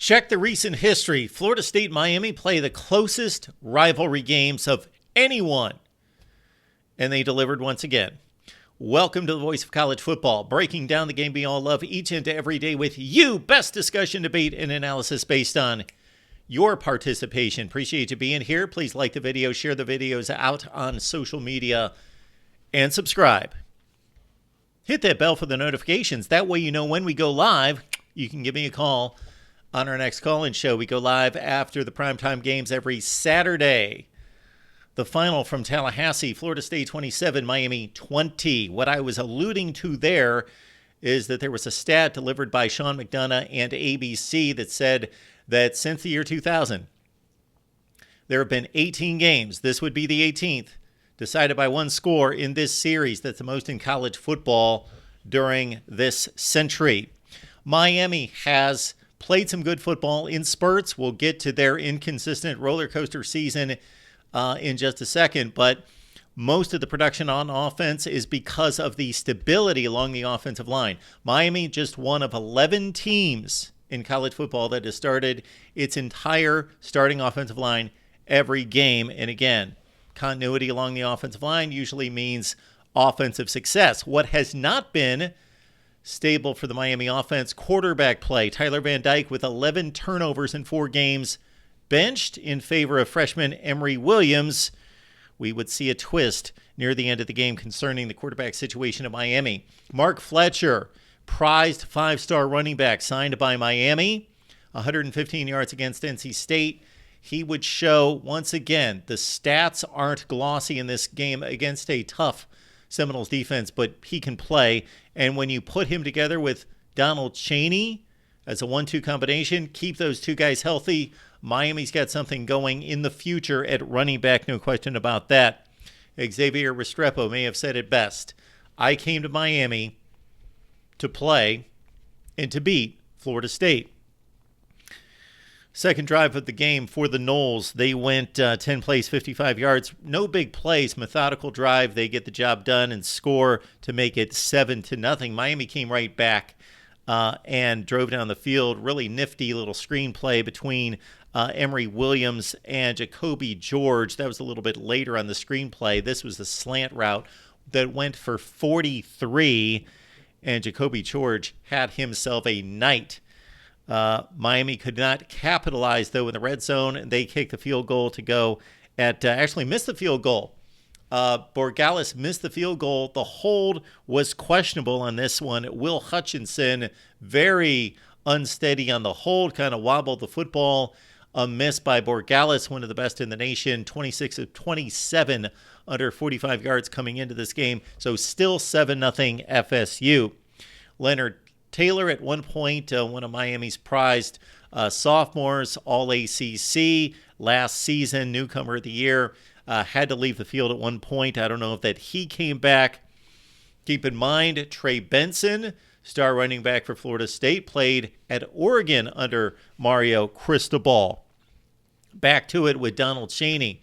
Check the recent history. Florida State and Miami play the closest rivalry games of anyone, and they delivered once again. Welcome to the Voice of College Football, breaking down the game we all love each and every day with you. Best discussion, debate, and analysis based on your participation. Appreciate you being here. Please like the video, share the videos out on social media, and subscribe. Hit that bell for the notifications. That way you know when we go live. You can give me a call on our next call-in show. We go live after the primetime games every Saturday. The final from Tallahassee, Florida State 27, Miami 20. What I was alluding to there is that there was a stat delivered by Sean McDonough and ABC that said that since the year 2000, there have been 18 games. This would be the 18th, decided by one score in this series. That's the most in college football during this century. Miami has played some good football in spurts. We'll get to their inconsistent roller coaster season in just a second, but most of the production on offense is because of the stability along the offensive line. Miami just one of 11 teams in college football that has started its entire starting offensive line every game. And again, continuity along the offensive line usually means offensive success. What has not been stable for the Miami offense, quarterback play. Tyler Van Dyke with 11 turnovers in 4 games, benched in favor of freshman Emory Williams. We would see a twist near the end of the game concerning the quarterback situation at Miami. Mark Fletcher, prized 5-star running back, signed by Miami, 115 yards against NC State. He would show, once again, the stats aren't glossy in this game against a tough Seminoles defense, but he can play. And when you put him together with Donald Chaney as a 1-2 combination, keep those two guys healthy, Miami's got something going in the future at running back, no question about that. Xavier Restrepo may have said it best. I came to Miami to play and to beat Florida State. Second drive of the game for the Noles. They went 10 plays, 55 yards. No big plays, methodical drive. They get the job done and score to make it 7-0. Miami came right back and drove down the field. Really nifty little screenplay between Emory Williams and Jacoby George. That was a little bit later on the screenplay. This was the slant route that went for 43, and Jacoby George had himself a night. Miami could not capitalize, though, in the red zone. They kicked the field goal to go at actually missed the field goal. Borregales missed the field goal. The hold was questionable on this one. Will Hutchinson, very unsteady on the hold, kind of wobbled the football. A miss by Borregales, one of the best in the nation, 26 of 27 under 45 yards coming into this game. So still 7-0 FSU. Leonard Taylor at one point, one of Miami's prized sophomores, all ACC, last season, newcomer of the year, had to leave the field at one point. I don't know if that he came back. Keep in mind, Trey Benson, star running back for Florida State, played at Oregon under Mario Cristobal. Back to it with Donald Chaney.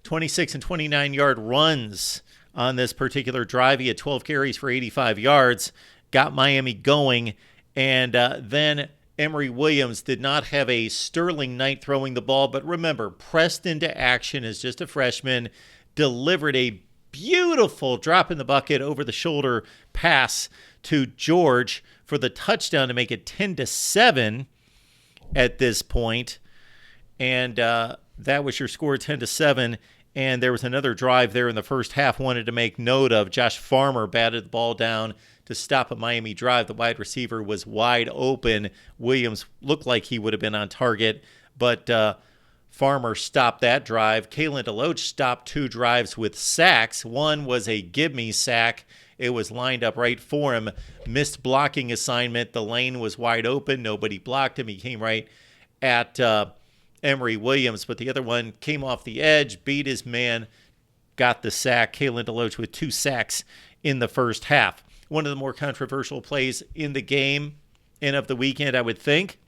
26 and 29-yard runs on this particular drive. He had 12 carries for 85 yards. Got Miami going, and then Emory Williams did not have a sterling night throwing the ball, but remember, pressed into action as just a freshman, delivered a beautiful drop in the bucket over the shoulder pass to George for the touchdown to make it 10-7 at this point. And that was your score, 10-7. And there was another drive there in the first half wanted to make note of. Josh Farmer batted the ball down to stop a Miami drive. The wide receiver was wide open. Williams looked like he would have been on target, but Farmer stopped that drive. Kalen DeLoach stopped 2 drives with sacks. One was a give-me sack. It was lined up right for him. Missed blocking assignment. The lane was wide open. Nobody blocked him. He came right at Emory Williams, but the other one came off the edge, beat his man, got the sack. Kalen DeLoach with 2 sacks in the first half. One of the more controversial plays in the game and of the weekend, I would think.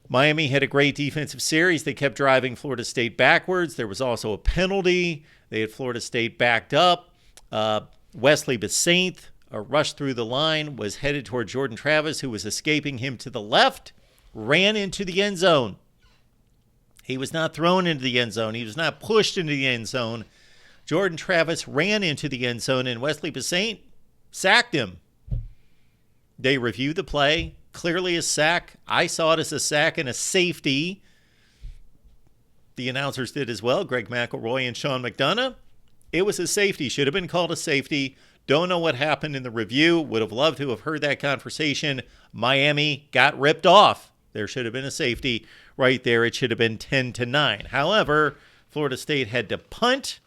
Miami had a great defensive series. They kept driving Florida State backwards. There was also a penalty. They had Florida State backed up. Wesley Besaint rushed through the line, was headed toward Jordan Travis, who was escaping him to the left, ran into the end zone. He was not thrown into the end zone. He was not pushed into the end zone. Jordan Travis ran into the end zone, and Wesley Bassett sacked him. They reviewed the play. Clearly a sack. I saw it as a sack and a safety. The announcers did as well, Greg McElroy and Sean McDonough. It was a safety. Should have been called a safety. Don't know what happened in the review. Would have loved to have heard that conversation. Miami got ripped off. There should have been a safety right there. It should have been 10-9. However, Florida State had to punt.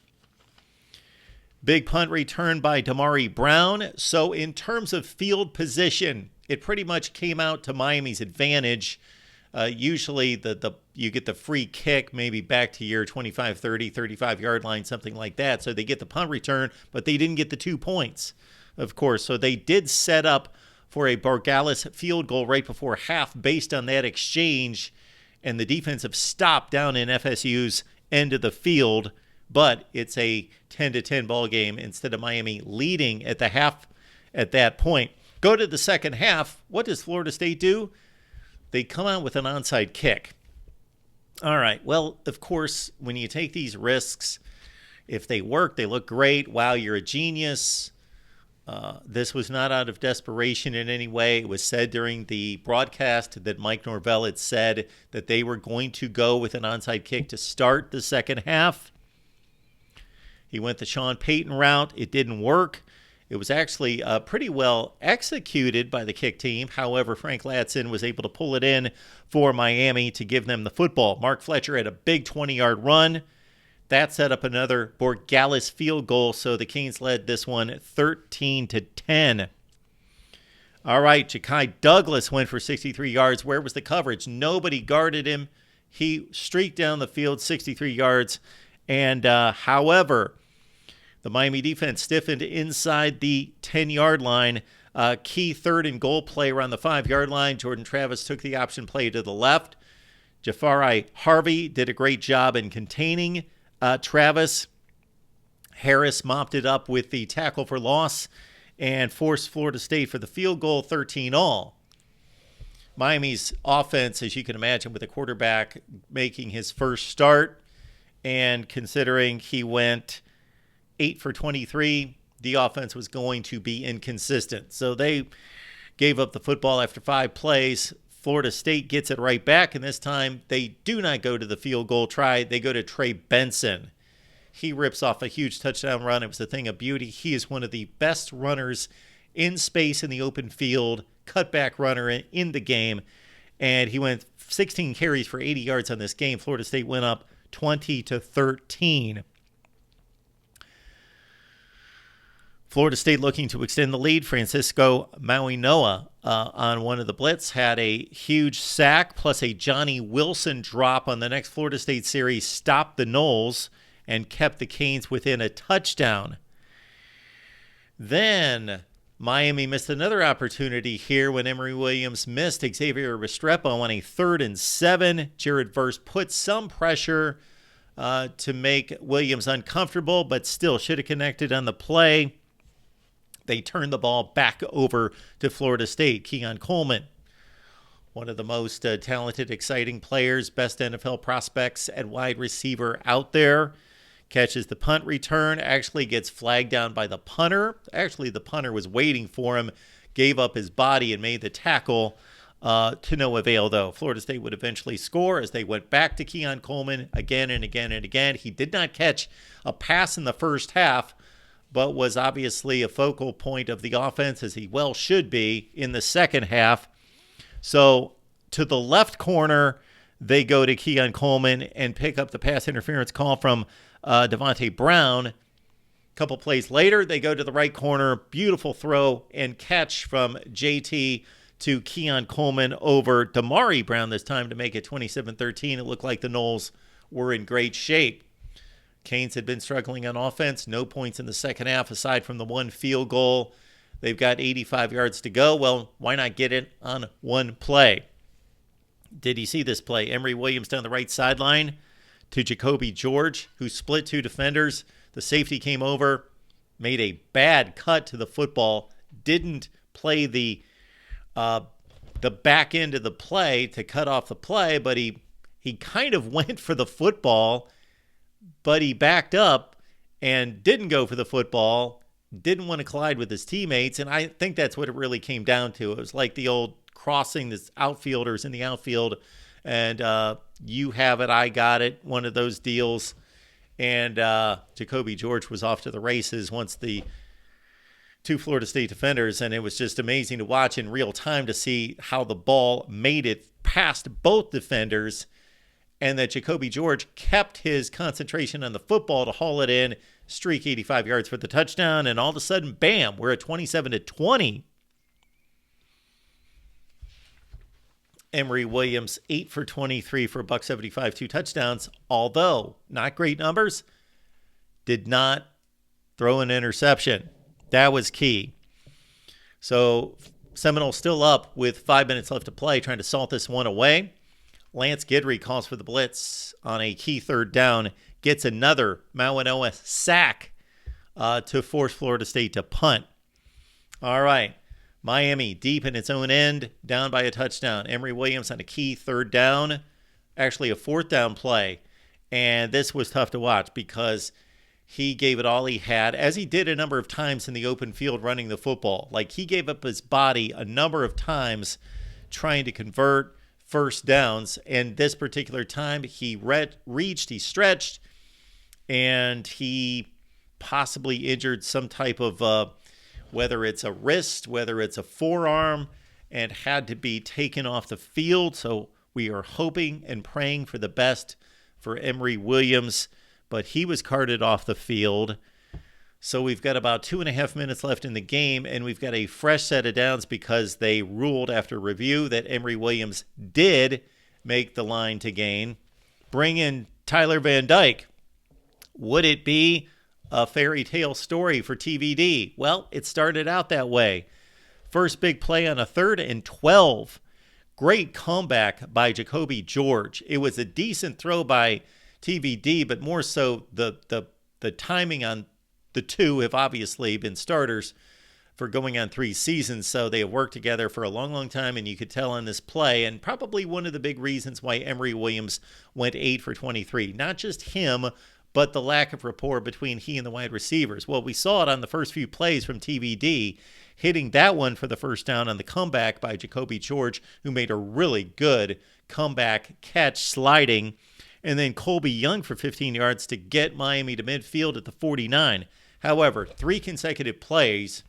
Big punt return by Damari Brown. So in terms of field position, it pretty much came out to Miami's advantage. Usually you get the free kick maybe back to your 25, 30, 35-yard line, something like that. So they get the punt return, but they didn't get the 2 points, of course. So they did set up for a Borregales field goal right before half based on that exchange and the defensive stop down in FSU's end of the field. But it's a 10-10 ball game instead of Miami leading at the half at that point. Go to the second half. What does Florida State do? They come out with an onside kick. All right. Well, of course, when you take these risks, if they work, they look great. Wow, you're a genius. This was not out of desperation in any way. It was said during the broadcast that Mike Norvell had said that they were going to go with an onside kick to start the second half. He went the Sean Payton route. It didn't work. It was actually pretty well executed by the kick team. However, Frank Ladson was able to pull it in for Miami to give them the football. Mark Fletcher had a big 20-yard run. That set up another Borregales field goal, so the Canes led this one 13-10. All right, Ja'Kai Douglas went for 63 yards. Where was the coverage? Nobody guarded him. He streaked down the field 63 yards. And however, the Miami defense stiffened inside the 10-yard line. Key third and goal play around the 5-yard line. Jordan Travis took the option play to the left. Jafari Harvey did a great job in containing Travis. Harris mopped it up with the tackle for loss and forced Florida State for the field goal, 13-all. Miami's offense, as you can imagine, with the quarterback making his first start, and considering he went 8 for 23, the offense was going to be inconsistent. So they gave up the football after 5 plays. Florida State gets it right back, and this time they do not go to the field goal try. They go to Trey Benson. He rips off a huge touchdown run. It was a thing of beauty. He is one of the best runners in space in the open field, cutback runner in the game, and he went 16 carries for 80 yards on this game. Florida State went up 20-13. Florida State looking to extend the lead. Francisco Mauinoa on one of the blitz had a huge sack plus a Johnny Wilson drop on the next Florida State series, stopped the Noles and kept the Canes within a touchdown. Then Miami missed another opportunity here when Emory Williams missed Xavier Restrepo on a 3rd and 7. Jared Verse put some pressure to make Williams uncomfortable, but still should have connected on the play. They turned the ball back over to Florida State. Keon Coleman, one of the most talented, exciting players, best NFL prospects at wide receiver out there, catches the punt return, actually gets flagged down by the punter. Actually, the punter was waiting for him, gave up his body and made the tackle to no avail, though. Florida State would eventually score as they went back to Keon Coleman again and again and again. He did not catch a pass in the first half, but was obviously a focal point of the offense, as he well should be, in the second half. So to the left corner, they go to Keon Coleman and pick up the pass interference call from Devontae Brown. A couple plays later, they go to the right corner. Beautiful throw and catch from JT to Keon Coleman over Damari Brown this time to make it 27-13. It looked like the Noles were in great shape. Canes had been struggling on offense. No points in the second half aside from the one field goal. They've got 85 yards to go. Well, why not get it on one play? Did you see this play? Emory Williams down the right sideline to Jacoby George, who split 2 defenders. The safety came over, made a bad cut to the football, didn't play the back end of the play to cut off the play, but he kind of went for the football, but he backed up and didn't go for the football, didn't want to collide with his teammates, and I think that's what it really came down to. It was like the old crossing the outfielders in the outfield, and you have it, I got it, one of those deals. And Jacoby George was off to the races once the two Florida State defenders, and it was just amazing to watch in real time to see how the ball made it past both defenders, and that Jacoby George kept his concentration on the football to haul it in, streak 85 yards for the touchdown, and all of a sudden, bam, we're at 27-20. Emory Williams, 8 for 23 for $175, 2 touchdowns, although not great numbers, did not throw an interception. That was key. So Seminoles still up with 5 minutes left to play, trying to salt this one away. Lance Guidry calls for the blitz on a key third down, gets another Mawanoa sack to force Florida State to punt. All right. Miami deep in its own end, down by a touchdown. Emory Williams on a key third down, actually a fourth down play. And this was tough to watch because he gave it all he had, as he did a number of times in the open field running the football. Like, he gave up his body a number of times trying to convert first downs. And this particular time, he reached, he stretched, and he possibly injured some type of whether it's a wrist, whether it's a forearm, and had to be taken off the field. So we are hoping and praying for the best for Emory Williams, but he was carted off the field. So we've got about 2.5 minutes left in the game, and we've got a fresh set of downs because they ruled after review that Emory Williams did make the line to gain. Bring in Tyler Van Dyke. Would it be a fairy tale story for TVD? Well, it started out that way. First big play on a 3rd and 12. Great comeback by Jacoby George. It was a decent throw by TVD, but more so the timing on the two have obviously been starters for going on 3 seasons, so they have worked together for a long, long time, and you could tell on this play, and probably one of the big reasons why Emory Williams went 8 for 23. Not just him, but the lack of rapport between he and the wide receivers. Well, we saw it on the first few plays from TVD, hitting that one for the first down on the comeback by Jacoby George, who made a really good comeback catch sliding, and then Colby Young for 15 yards to get Miami to midfield at the 49. However, 3 consecutive plays.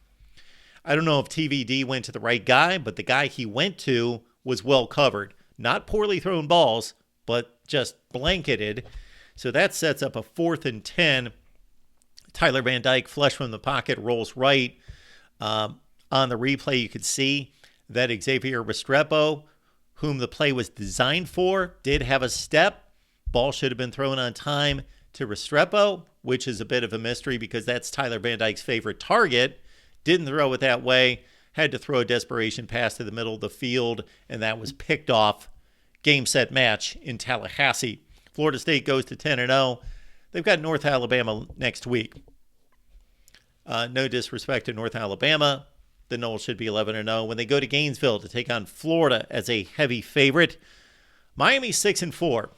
I don't know if TVD went to the right guy, but the guy he went to was well covered. Not poorly thrown balls, but just blanketed. So that sets up a 4th and 10. Tyler Van Dyke, flush from the pocket, rolls right. On the replay, you could see that Xavier Restrepo, whom the play was designed for, did have a step. Ball should have been thrown on time to Restrepo, which is a bit of a mystery because that's Tyler Van Dyke's favorite target. Didn't throw it that way. Had to throw a desperation pass to the middle of the field, and that was picked off. Game, set, match in Tallahassee. Florida State goes to 10-0. They've got North Alabama next week. No disrespect to North Alabama. The Noles should be 11-0. When they go to Gainesville to take on Florida as a heavy favorite, Miami 6-4.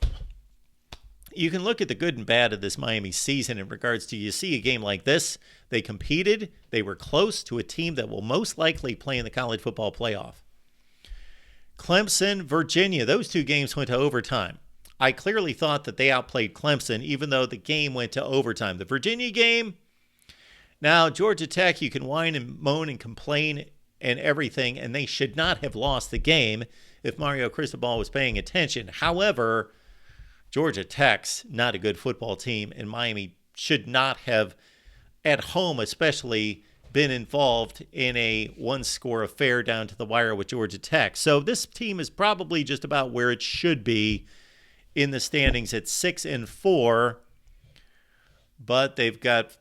You can look at the good and bad of this Miami season in regards to, you see a game like this. They competed. They were close to a team that will most likely play in the college football playoff. Clemson, Virginia, those 2 games went to overtime. I clearly thought that they outplayed Clemson, even though the game went to overtime. The Virginia game, now Georgia Tech, you can whine and moan and complain and everything, and they should not have lost the game if Mario Cristobal was paying attention. However, Georgia Tech's not a good football team, and Miami should not have, at home especially, been involved in a one-score affair down to the wire with Georgia Tech. So this team is probably just about where it should be in the standings at 6-4, but they've got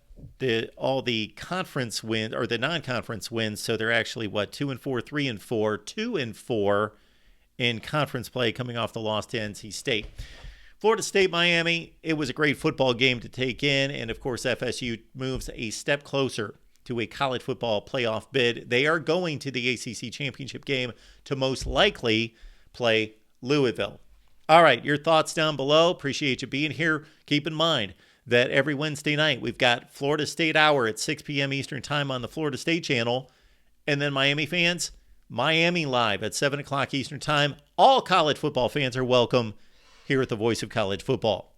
all the conference wins or the non-conference wins, so they're actually 2-4, 3-4, 2-4 in conference play, coming off the loss to NC State. Florida State, Miami, it was a great football game to take in, and of course FSU moves a step closer to a college football playoff bid. They are going to the ACC championship game to most likely play Louisville. All right, your thoughts down below. Appreciate you being here. Keep in mind that every Wednesday night we've got Florida State Hour at 6 p.m. Eastern Time on the Florida State Channel. And then Miami fans, Miami Live at 7 o'clock Eastern Time. All college football fans are welcome here at the Voice of College Football.